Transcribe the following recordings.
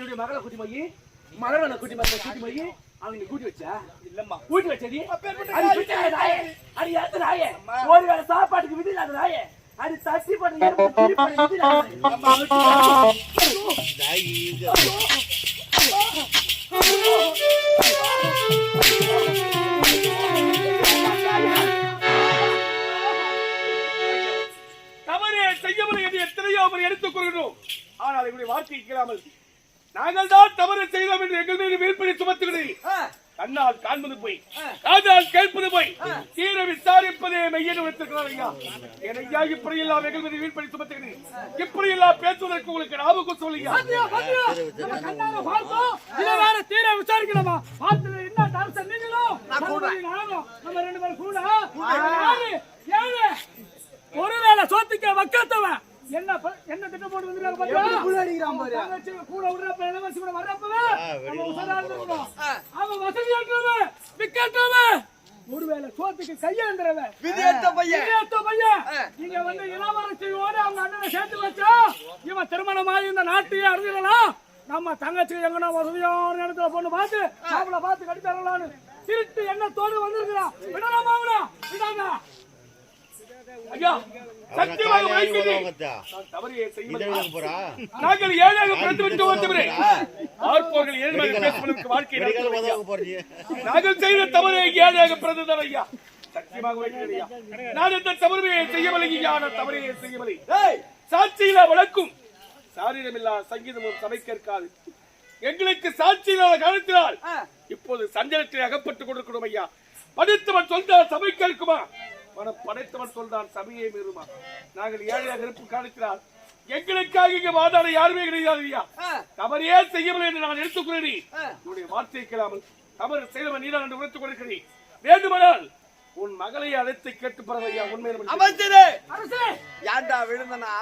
என்னுடைய மகளை கூட்டி போய் மலர்வன கூட்டி போய் அவங்க கூட்டி வச்சா இல்லம்மா கூட்டி வச்சடி அது எத்த நாயே ஒரு வேளை சாப்பாட்டுக்கு விதி இல்லாத நாயே அது தட்டி பண்ணி தவறு செய்யவில்லை என்று எத்தனையோ அவர் எடுத்துக் கொள்கிறோம். ஆனால் இப்படி வார்த்தை இல்லாமல் நாங்கள் தான் தவறு செய்தோம் என்று எங்கள் மீது வீழ்படி சுமத்துகிறேன். கண்ணால் காண்பது போய் காதால் கேட்பது போய் தீர விசாரிப்பதே மெய்யென வைத்திருக்கிறார் ஐயா. ஐயா இப்படி எல்லாம் எங்கள் மீது வீழ்படி சுமத்துகிறேன். இப்படி எல்லாம் பேசுவதற்கு உங்களுக்கு ஞாபகம் சொல்லுங்க. தீர விசாரிக்கணுமா என்ன டான்ஸ் நீங்களும் நம்ம ரெண்டு பேரும் கூட ஒருவேளை சோத்துக்க வக்காத்தவன் என்ன திட்டம் போட்டு வந்திருக்காங்க பாத்தீங்களா? கூட அடிக்குறான் பாரு. கூட விடுறப்ப எலவசி கூட வரப்பவே நம்ம உசரா இருக்கணும். அவன் வசதி ஆக்குறவன் விக்கட்டவன் ஒருவேளை சோத்துக்கு கையேந்திரவன் விதியத்த பையன் நீங்க வந்து இளவரசியோட அவங்க அண்ணனை சேர்த்து வச்சா இவன் திருமணமாகி இந்த நாட்டையே அறிஞ்சிடலாம். நம்ம தங்கச்சி எங்கன்னா வசதியான இடத்துல பொண்ணு பார்த்து அவளை பார்த்து கடித்தாரலான்னு திருட்டு எண்ணத்தோடு வந்திருக்கிறான். விடலாமா அவனா விடாங்க ஐயா. சத்தியமாக நாங்கள் ஏழாக பிறந்துவிட்டு வந்தவரே ஆர்ப்போர்கள் ஏழ்மையாக பேசுவதற்கு வாழ்க்கை நாங்கள் செய்த தவறு ஏழாக பிறந்ததான் ஐயா. சத்தியமாக வைக்கிறேன். நான் இந்த தவறுமையை செய்யவில்லை ஐயா. நான் தவறையை செய்யவில்லை. சாட்சியில வழக்கும் சாரீரமில்லா சங்கீதமும் சபை கேட்காது. எங்களுக்கு சாட்சியில்லாத காரணத்தினால் இப்போது சஞ்சலத்தில் அகப்பட்டுக் கொண்டிருக்கிறோம் ஐயா. படித்தவன் சொல்றான் சபை கேட்குமா? படைத்தவன் சொல்றான் சபையை மீறுமா? நாங்கள் ஏழையாக இருப்பு காணிக்கிறார். எங்களுக்காக இங்க வாதாட யாருமே கிடையாது ஐயா. தவறையே செய்யவில்லை என்று நான் எடுத்துக்கொள்கிறேன். உன்னுடைய வார்த்தை கேளாமல் தவறு செய்தவன் நீதான் என்று உரைத்துக் கொண்டிருக்கிறேன். வேண்டுமானால் உன் மகளை அழைத்து கேட்டு பரவையா உண்மையில அமைச்சரே யாண்டா விழுந்தனா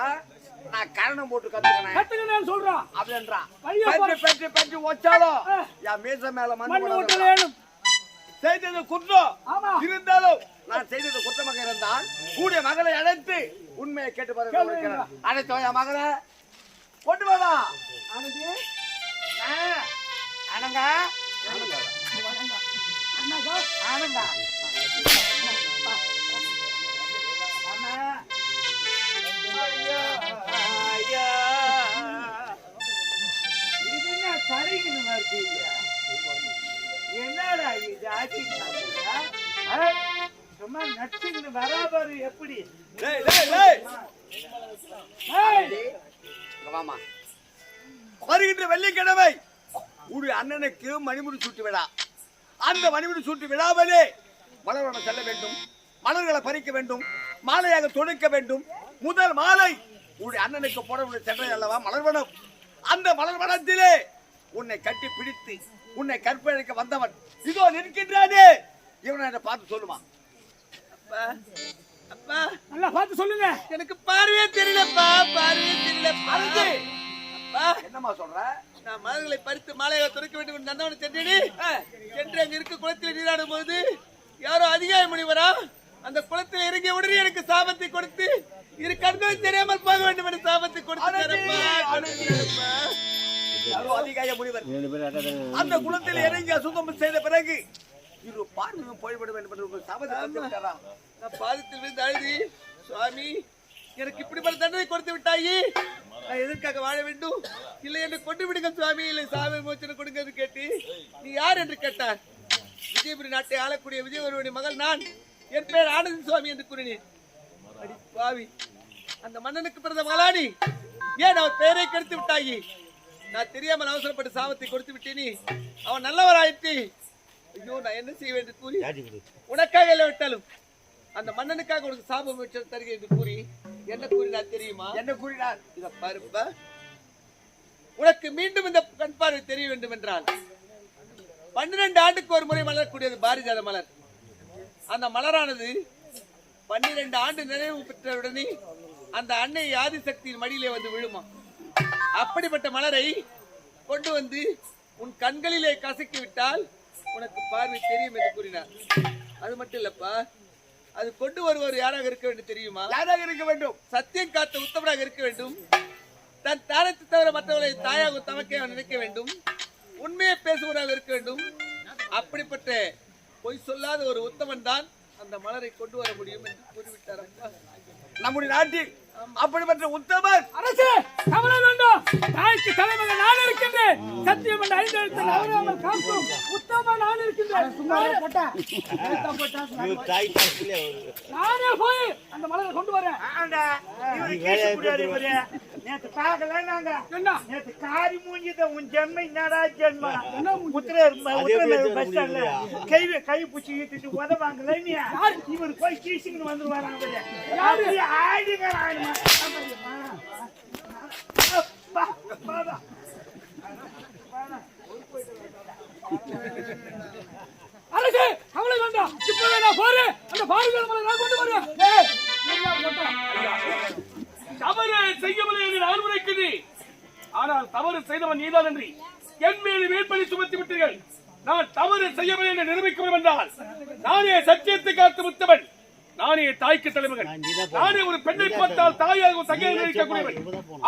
நான் காரணம் போட்டு கத்துக்கணும் சொல்றான் அப்படின்றான். பெற்று பெற்று வச்சாலும் என் மீச மேல மண் செய்தது குற்றம் இருந்தாலும் நான் செய்தது குற்றமாக இருந்தால் கூடிய மகளை அழைத்து உண்மையை கேட்டு பாருங்க. அழைத்தோ என் மகளை கொண்டு வாடா. அனங்க இது என்ன கடைக்கு வருது? என்னடா இது ஆட்சி சும்மா நச்சுன்னு வராபாரு எப்படி? வருகின்ற வெள்ளிக்கிழமை உடைய அண்ணனுக்கு மணிமுடி சூட்டி விடா. அந்த மணிமுடி சூட்டி விடாமலே மலர்வனம் செல்ல வேண்டும். மலர்களை பறிக்க வேண்டும். மாலையாக தொடுக்க வேண்டும். முதல் மாலை உடைய அண்ணனுக்கு போட சென்றை அல்லவா மலர்வனம். அந்த மலர்வனத்திலே உன்னை கட்டி பிடித்து உன்னை கற்பழிக்க வந்தவன் இதோ நிற்கின்றானே. இவனை என்ன பார்த்து சொல்லுமா? அப்பா நல்லா பார்த்து சொல்லுங்க. எனக்கு பார்வையே தெரியலப்பா. பார்வையே தெரியல. என்னமா சொல்ற? நான் மலர்களை பறித்து மாலையை துறக்க வேண்டும் நந்தவனை சென்றேனே. சென்று அங்க இருக்க குளத்தில் நீராடும் போது யாரோ அதிகாரி முனிவரா அந்த குளத்தில் இறங்கிய உடனே எனக்கு சாபத்தை கொடுத்து இரு கண்களும் தெரியாமல் போக வேண்டும் என்று சாபத்தை கொடுத்து அந்த குளத்தில் இறங்கி அசுத்தம் செய்த பிறகு இரு பார்வையும் போய்விட வேண்டும் என்று சாபத்தை பாதத்தில் விழுந்து அழுதி, சுவாமி எனக்கு இப்படிப்பட்ட தண்டனை கொடுத்து விட்டாயே, நான் எதற்காக வாழ வேண்டும்? இல்லை என்று கொண்டு விடுங்க சுவாமி, இல்லை சாமி மோச்சனை கொடுங்க என்று கேட்டு நீ யார் என்று கேட்டார். விஜயபுரி நாட்டை ஆளக்கூடிய விஜயவருடைய மகள் நான். என் பெயர் ஆனந்த் சுவாமி என்று கூறினேன். அடி பாவி, அந்த மன்னனுக்கு பிறந்த மகளானி ஏன் அவர் பெயரை கெடுத்து விட்டாயே? நான் தெரியாமல் அவசரப்பட்டு சாபத்தை கொடுத்து விட்டேனே. அவன் நல்லவராயிற்று. ஐயோ நான் என்ன செய்ய வேண்டும் கூறி உனக்காக இல்லை விட்டாலும் அந்த மன்னனுக்காக உனக்கு சாபம் தருகிறேன் என்று கூறி என்ன கூறினார் தெரியுமா? என்ன கூறினார்? இத பாருப்ப, உனக்கு மீண்டும் இந்த கண் பார்வை தெரிய வேண்டும் என்றால் 12 ஆண்டுக்கு ஒரு முறை மலரக்கூடியது பாரிஜாத மலர். அந்த மலரானது 12 ஆண்டு நிறைவு பெற்றவுடனே அந்த அன்னை ஆதிசக்தியின் மடியிலே வந்து விழுமா. அப்படிப்பட்ட மலரை கொண்டு வந்து உன் கண்களிலே கசக்கி விட்டால் உனக்கு பார்வை தெரியும் என்று கூறினார். அது மட்டும் இல்லப்பா, அது கொண்டு வருவர் யாராக இருக்க வேண்டும் தெரியுமா? யாராக இருக்க வேண்டும்? சத்தியம் காத்த உத்தமராக இருக்க வேண்டும். தன் தானத்தை தவிர மற்றவர்களை தாயாக தமக்கே நினைக்க வேண்டும், உண்மையை பேசுவதாக இருக்க வேண்டும். அப்படிப்பட்ட பொய் சொல்லாத ஒரு உத்தமன் தான் அந்த மலரை கொண்டு வர முடியும் என்று கூறிவிட்டார் நம்முடைய நாட்டில். அப்படிப்பட்ட உத்தமன் அரசே கவலை வேண்டாம். தாய்க்கு தலைமகன் நான் இருக்கின்றேன். சத்தியம் என்ற ஐந்து எழுத்து அவராமல் காக்கும் உத்தமன் நான் இருக்கின்றேன். நானே போய் அந்த மலரை கொண்டு வரேன். நேத்து பாக்கல நாங்க என்ன நேத்து காரி மூஞ்சித உன் ஜென்மை என்னடா ஜென்மா உத்திரர் பஸ் ஸ்டாண்ட்ல கை பூச்சி ஈட்டிட்டு உதவாங்கல நீ இவர் போய் கீசிங்கன்னு வந்துருவாங்க யாரு ஆடிங்க அரசே கவலை வேண்டாம். இப்பவே நான் போறேன். அந்த பாருங்கள் மலரை நான் கொண்டு வரேன். தவறு செய்யவில்லை என்று நான் உரைக்கிறேன். ஆனால் தவறு செய்தவன் நீதான் என்று என் மீது வீழ்பலி சுமத்தி விட்டீர்கள். நான் தவறு செய்யவில்லை என்று நிரூபிக்க என்றால் நானே சத்தியத்தை காத்து முத்தவன், நானே தாய்க்கு தலைமகன், நானே ஒரு பெண்ணை பார்த்தால் தாயாக சகையாக நினைக்கக்கூடியவன்.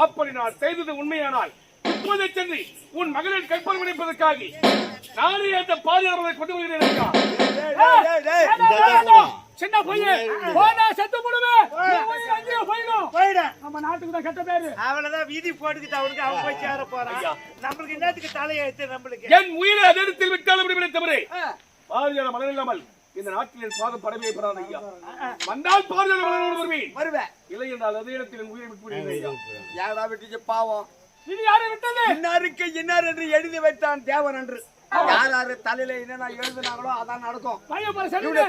அப்படி நான் செய்தது உண்மையானால் இப்போதை சென்று உன் மகளின் கற்பனை முடிப்பதற்காக நானே அந்த பாதுகாவலை கொண்டு வருகிறேன். சின்ன பையன் போனா செத்து போடுவேன். போயிடும். நம்ம நாட்டுக்கு தான் கெட்ட பேரு. அவளதான் வீதி போட்டுக்கிட்டு அவனுக்கு அவன் போய் சேர போறான். நம்மளுக்கு என்னத்துக்கு தலையெழுத்து? நம்மளுக்கு என் உயிரை அதற்கு விட்டாலும் விடுவிலை தவறு பாதுகாத மலர் இல்லாமல் இந்த நாட்டில் என் பாதம் படவே பெறாத ஐயா. வந்தால் பாதுகாத மலரோடு வருவேன், வருவேன். இல்லை என்றால் அதே இடத்தில் என் உயிரை விட்டு யாரா விட்டுச்சு பாவம். இது யாரை விட்டது? இன்னாருக்கு இன்னார் என்று எழுதி வைத்தான் தேவன் என்று. யாராரு தலையில என்ன எழுதுனாங்களோ அதான் நடக்கும்.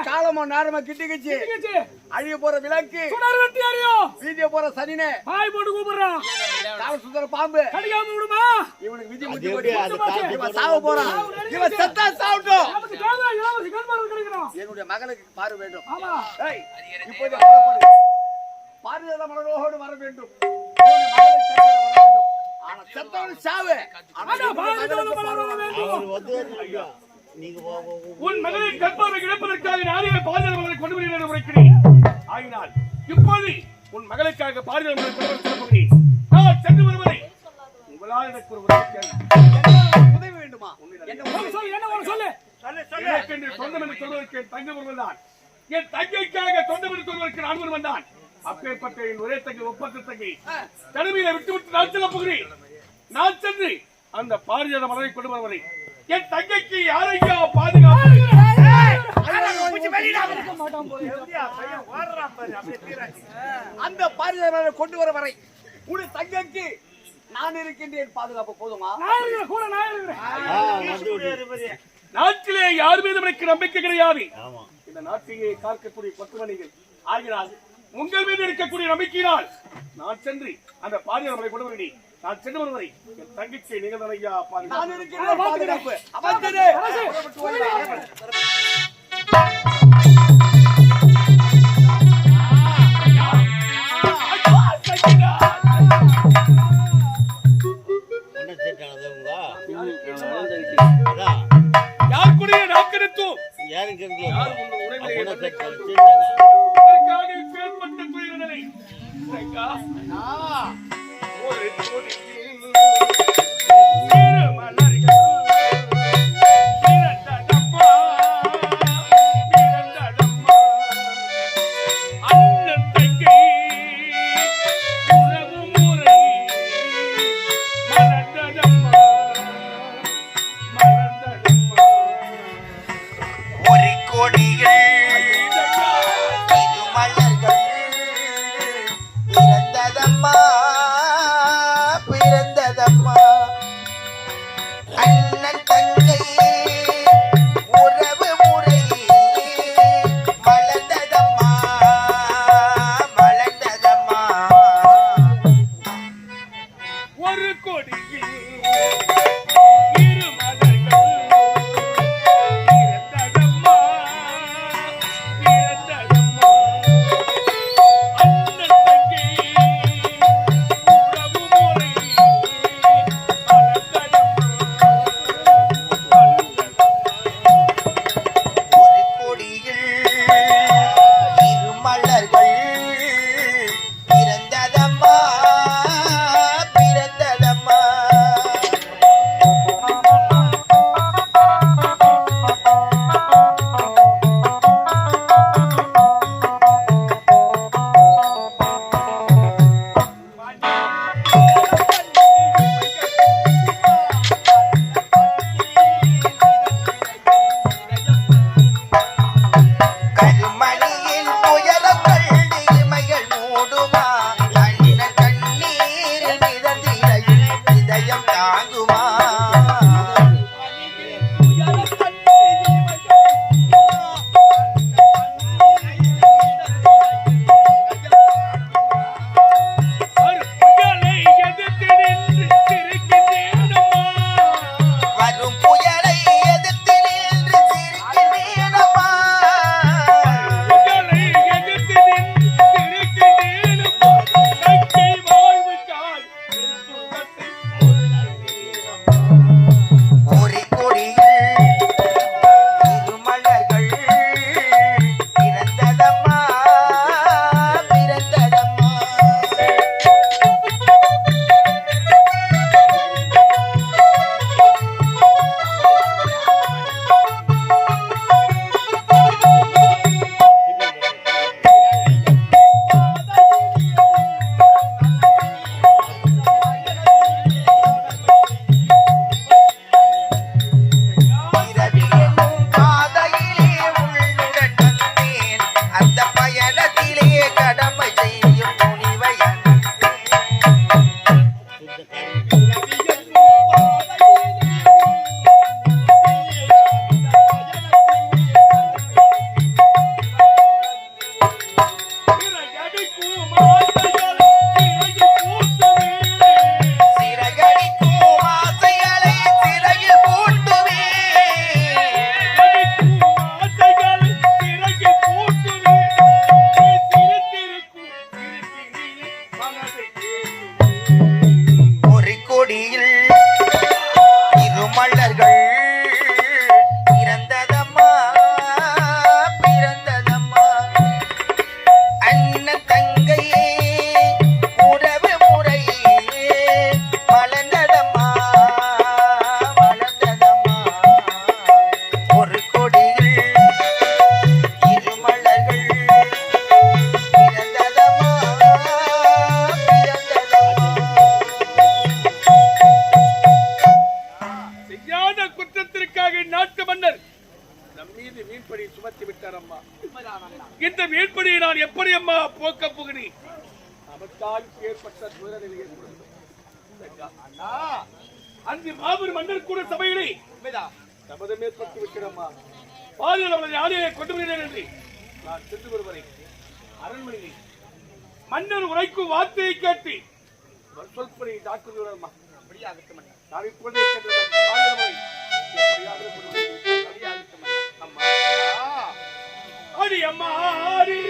காலமோ நேரமா கிட்டிக்கிச்சு அழிய போற விளக்கு வீதிய போற சனினே கால சுந்தர பாம்பு இவனுக்கு விதி முடி இவன் சாவ போறான். இவன் செத்தா சாவட்டும். என்னுடைய மகளுக்கு பாரு வேண்டும். இப்போது பாரதிய மலரோடு வர வேண்டும். உன் மகளின் கற்பனை கிடப்பதற்காக நானே பாதுகாவலை கொண்டு வருகிறேன் உரைக்கிறேன். ஆகினால் இப்போது உன் மகளுக்காக பாதுகாவலை கொண்டு வருகிறேன். நான் சென்று வருவதை உங்களால் எனக்கு ஒரு உதவி வேண்டுமா? எனக்கு சொந்தம் என்று சொல்வதற்கு என் தங்கை ஒருவன் தான். என் தங்கைக்காக சொந்தம் என்று சொல்வதற்கு நான் ஒருவன் தான். அப்பேற்பட்ட என் ஒரே தங்கை ஒப்பந்த தங்கை தனிமையில விட்டுவிட்டு நான் செல்ல போகிறேன். நான் சென்று அந்த பாரிஜாத மலரை கொண்டு வருவதை என் தங்கைக்கு யாரையா பாதுகாப்பு? அந்த பாரிஜாத மலரை கொண்டு வர வரை உன் தங்கைக்கு நான் இருக்கின்றேன். பாதுகாப்பு போதுமா? நாட்டிலே யார் மீது எனக்கு நம்பிக்கை கிடையாது. இந்த நாட்டையே காக்கக்கூடிய கொத்துமணிகள் ஆகிறார். உங்கள் மீது இருக்கக்கூடிய நம்பிக்கையினால் நான் சென்று அந்த பாதுகாப்பை கொண்டு வருகிறேன். நான் சென்று வருவதை என் தங்கச்சி நீங்கள் ஐயா பாதுகாப்பு. யாருக்குடைய நாக்கெடுத்தோம் போக்க புகழி நமக்கால் ஏற்பட்ட துயரநிலை ஏற்படுத்தும் அண்ணா அன்று மாபெரும் மன்னர் கூட சபையிலே உண்மைதான். சபதம் ஏற்பட்டு விட்டதம்மா பாதுகாப்பு அவளை யாரையே கொண்டு வருகிறேன் என்று நான் சென்று வருவரை அரண்மனையில் மன்னர் உரைக்கும் வார்த்தையை கேட்டு சொல்படி தாக்குகிறோம்மா அப்படியே ஆகட்டும் அண்ணா. நான் இப்பொழுதே சென்று பாதுகாப்பை எப்படியாவது கொண்டு வருகிறேன். அப்படியே ஆகட்டும் அண்ணா. அம்மா அடி அம்மா ஆடி